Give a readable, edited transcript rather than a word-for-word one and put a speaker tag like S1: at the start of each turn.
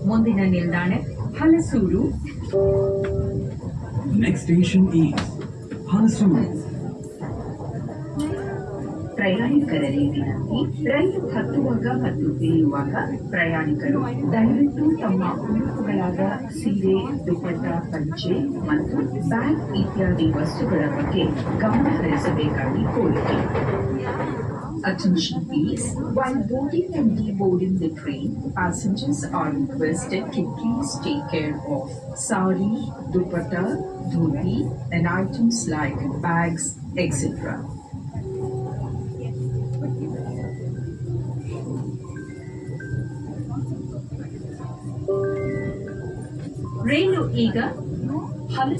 S1: ಮುಂದಿನ ನಿಲ್ದಾಣ Halasuru.
S2: Next station is Halasuru.
S1: ಪ್ರಯಾಣಿಕರಲ್ಲಿ ವಿನಂತಿ, ರೈಲು ಹತ್ತುವಾಗ ಮತ್ತು ಇಳಿಯುವಾಗ ಪ್ರಯಾಣಿಕರು ದಯವಿಟ್ಟು ತಮ್ಮ ಉಡುಪುಗಳಾದ ಸೀರೆ, ದುಪ್ಪಟ್ಟ, ಪಂಚೆ ಮತ್ತು ಬ್ಯಾಗ್ ಇತ್ಯಾದಿ ವಸ್ತುಗಳ ಬಗ್ಗೆ ಗಮನ ಹರಿಸಬೇಕಾಗಿ ಕೋರಿಕೆ. Attention please, while boarding and deboarding the train, passengers are requested to please take care of sari, dupatta, dhoti and items like bags, etc. ರೈಲು ಈಗ ಹಲಸೂರು